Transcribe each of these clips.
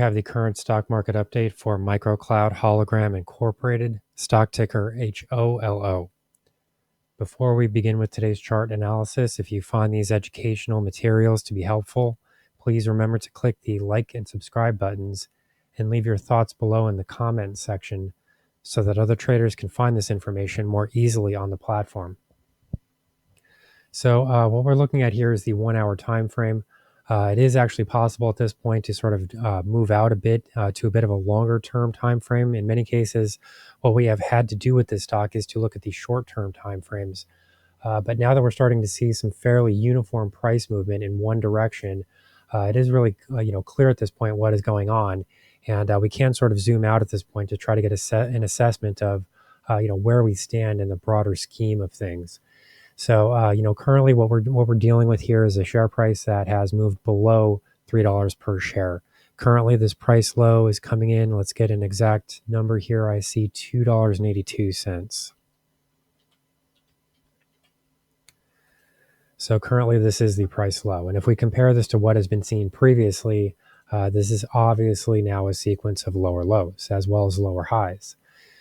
have the current stock market update for MicroCloud HOLOGRAM Incorporated, stock ticker HOLO. Before we begin with today's chart analysis, if you find these educational materials to be helpful, please remember to click the like and subscribe buttons and leave your thoughts below in the comment section so that other traders can find this information more easily on the platform. So what we're looking at here is the 1 hour time frame. It is actually possible at this point to sort of move out a bit to a bit of a longer term time frame. In many cases, what we have had to do with this stock is to look at the short term time frames. But now that we're starting to see some fairly uniform price movement in one direction, it is really clear at this point what is going on, and we can sort of zoom out at this point to try to get an assessment of where we stand in the broader scheme of things. So, currently what we're dealing with here is a share price that has moved below $3 per share. Currently, this price low is coming in. Let's get an exact number here. I see $2.82. So currently, this is the price low. And if we compare this to what has been seen previously, this is obviously now a sequence of lower lows as well as lower highs.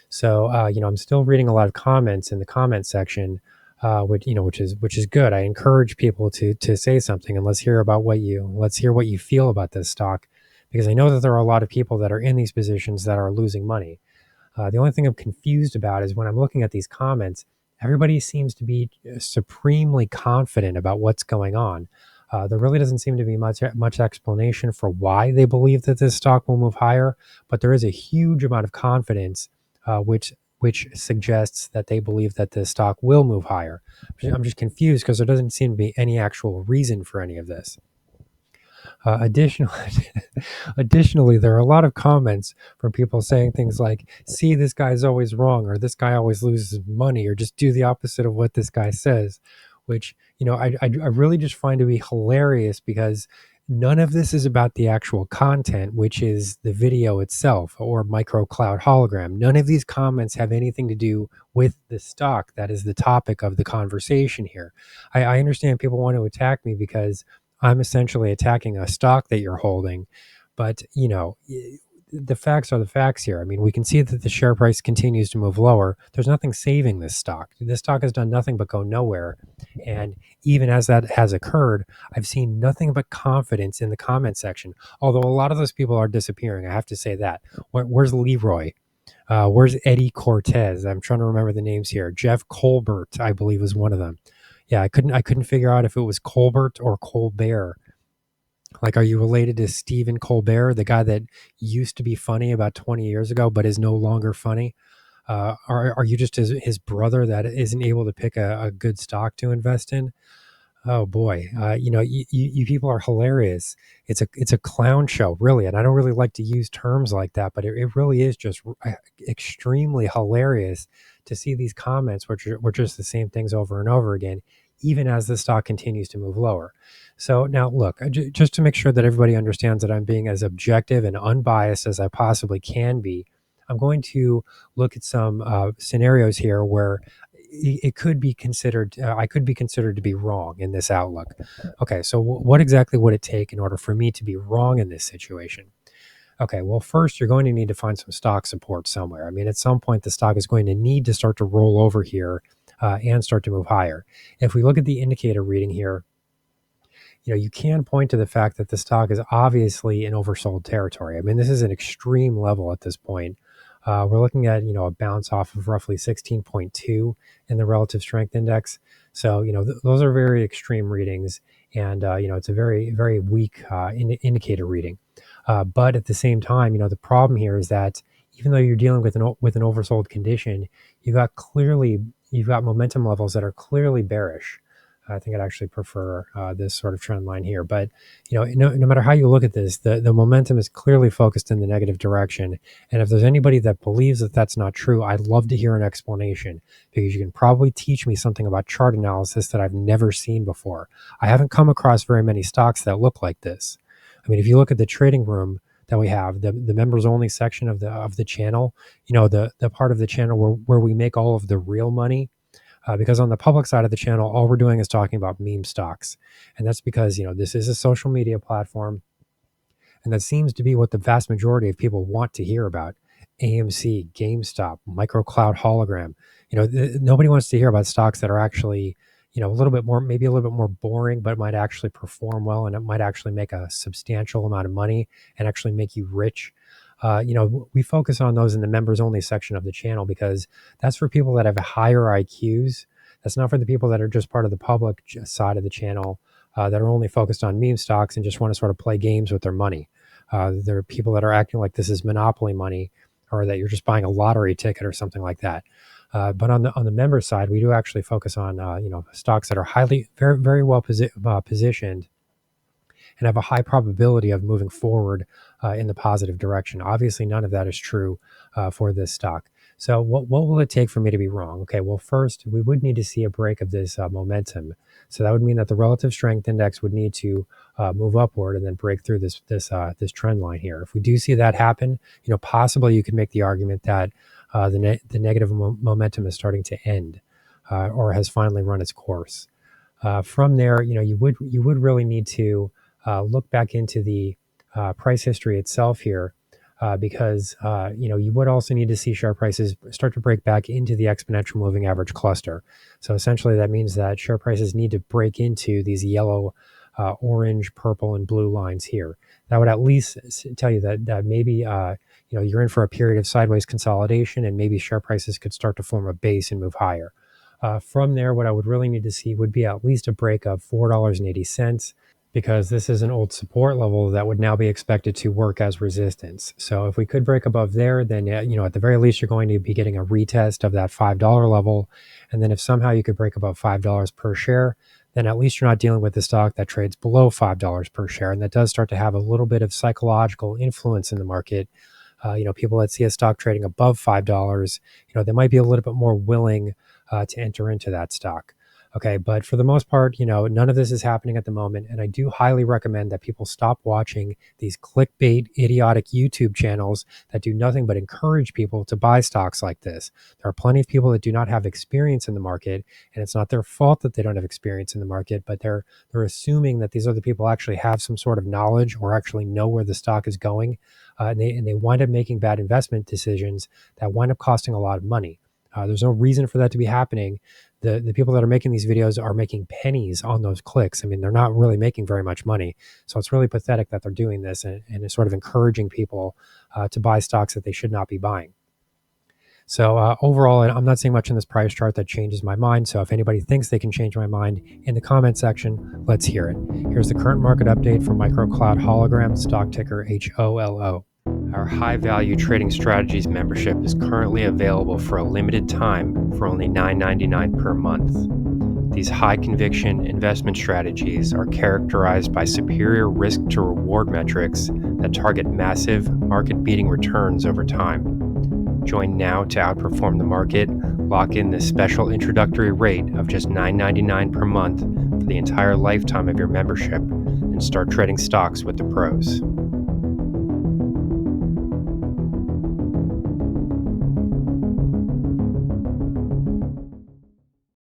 So, I'm still reading a lot of comments in the comment section, which is good. I encourage people to say something and let's hear what you feel about this stock, because I know that there are a lot of people that are in these positions that are losing money. The only thing I'm confused about is when I'm looking at these comments, everybody seems to be supremely confident about what's going on. There really doesn't seem to be much explanation for why they believe that this stock will move higher, but there is a huge amount of confidence, which suggests that they believe that this stock will move higher. I'm just confused because there doesn't seem to be any actual reason for any of this. Additionally, there are a lot of comments from people saying things like, see, this guy's always wrong, or this guy always loses money, or just do the opposite of what this guy says, which, I really just find to be hilarious, because none of this is about the actual content, which is the video itself or MicroCloud hologram. None of these comments have anything to do with the stock that is the topic of the conversation here. I understand people want to attack me because I'm essentially attacking a stock that you're holding, but the facts are the facts here. I mean, we can see that the share price continues to move lower. There's nothing saving this stock. This stock has done nothing but go nowhere. And even as that has occurred, I've seen nothing but confidence in the comment section. Although a lot of those people are disappearing, I have to say that. Where's Leroy? Where's Eddie Cortez? I'm trying to remember the names here. Jeff Colbert, I believe, was one of them. Yeah, I couldn't figure out if it was Colbert or Colbert. Like, are you related to Stephen Colbert, the guy that used to be funny about 20 years ago, but is no longer funny? Are you just his brother that isn't able to pick a good stock to invest in? Oh boy, you people are hilarious. It's a clown show, really, and I don't really like to use terms like that, but it really is just extremely hilarious to see these comments, which are just the same things over and over again, even as the stock continues to move lower. So now, look, just to make sure that everybody understands that I'm being as objective and unbiased as I possibly can be, I'm going to look at some scenarios here where it could be considered, I could be considered to be wrong in this outlook. Okay, so what exactly would it take in order for me to be wrong in this situation? Okay, well, first, you're going to need to find some stock support somewhere. I mean, at some point, the stock is going to need to start to roll over here and start to move higher. If we look at the indicator reading here, you can point to the fact that the stock is obviously in oversold territory. I mean, this is an extreme level at this point. We're looking at, a bounce off of roughly 16.2 in the relative strength index. So, those are very extreme readings. And, it's a very, very weak indicator reading. But at the same time, the problem here is that even though you're dealing with an oversold condition, you've got momentum levels that are clearly bearish. I think I'd actually prefer this sort of trend line here. But, no matter how you look at this, the momentum is clearly focused in the negative direction. And if there's anybody that believes that that's not true, I'd love to hear an explanation, because you can probably teach me something about chart analysis that I've never seen before. I haven't come across very many stocks that look like this. I mean, if you look at the trading room that we have, the members only section of the channel, the part of the channel where we make all of the real money, because on the public side of the channel, all we're doing is talking about meme stocks. And that's because, this is a social media platform. And that seems to be what the vast majority of people want to hear about. AMC, GameStop, MicroCloud HOLOGRAM. Nobody wants to hear about stocks that are actually, a little bit more, maybe a little bit more boring, but might actually perform well, and it might actually make a substantial amount of money and actually make you rich. We focus on those in the members only section of the channel because that's for people that have higher IQs. That's not for the people that are just part of the public side of the channel that are only focused on meme stocks and just want to sort of play games with their money. There are people that are acting like this is monopoly money, or that you're just buying a lottery ticket or something like that. But on the member side, we do actually focus on stocks that are very very well positioned and have a high probability of moving forward in the positive direction. Obviously, none of that is true for this stock. So what will it take for me to be wrong? Okay, well, first, we would need to see a break of this momentum. So that would mean that the relative strength index would need to move upward and then break through this trend line here. If we do see that happen, possibly you could make the argument that the negative momentum is starting to end or has finally run its course. From there, you would really need to look back into the price history itself here, because you would also need to see share prices start to break back into the exponential moving average cluster. So essentially, that means that share prices need to break into these yellow, orange, purple, and blue lines here. That would at least tell you that maybe you're in for a period of sideways consolidation, and maybe share prices could start to form a base and move higher. From there, what I would really need to see would be at least a break of $4.80, because this is an old support level that would now be expected to work as resistance. So if we could break above there, then at the very least, you're going to be getting a retest of that $5 level. And then if somehow you could break above $5 per share, then at least you're not dealing with the stock that trades below $5 per share. And that does start to have a little bit of psychological influence in the market. People that see a stock trading above $5, they might be a little bit more willing to enter into that stock. Okay, but for the most part, none of this is happening at the moment. And I do highly recommend that people stop watching these clickbait, idiotic YouTube channels that do nothing but encourage people to buy stocks like this. There are plenty of people that do not have experience in the market, and it's not their fault that they don't have experience in the market, but they're assuming that these other people actually have some sort of knowledge or actually know where the stock is going, and they wind up making bad investment decisions that wind up costing a lot of money. There's no reason for that to be happening. The people that are making these videos are making pennies on those clicks. I mean, they're not really making very much money. So it's really pathetic that they're doing this and it's sort of encouraging people to buy stocks that they should not be buying. So overall, I'm not seeing much in this price chart that changes my mind. So if anybody thinks they can change my mind in the comment section, let's hear it. Here's the current market update for MicroCloud HOLOGRAM, stock ticker HOLO. Our high value trading strategies membership is currently available for a limited time for only $9.99 per month. These high conviction investment strategies are characterized by superior risk to reward metrics that target massive market beating returns over time. Join now to outperform the market. Lock in this special introductory rate of just $9.99 per month for the entire lifetime of your membership and start trading stocks with the pros.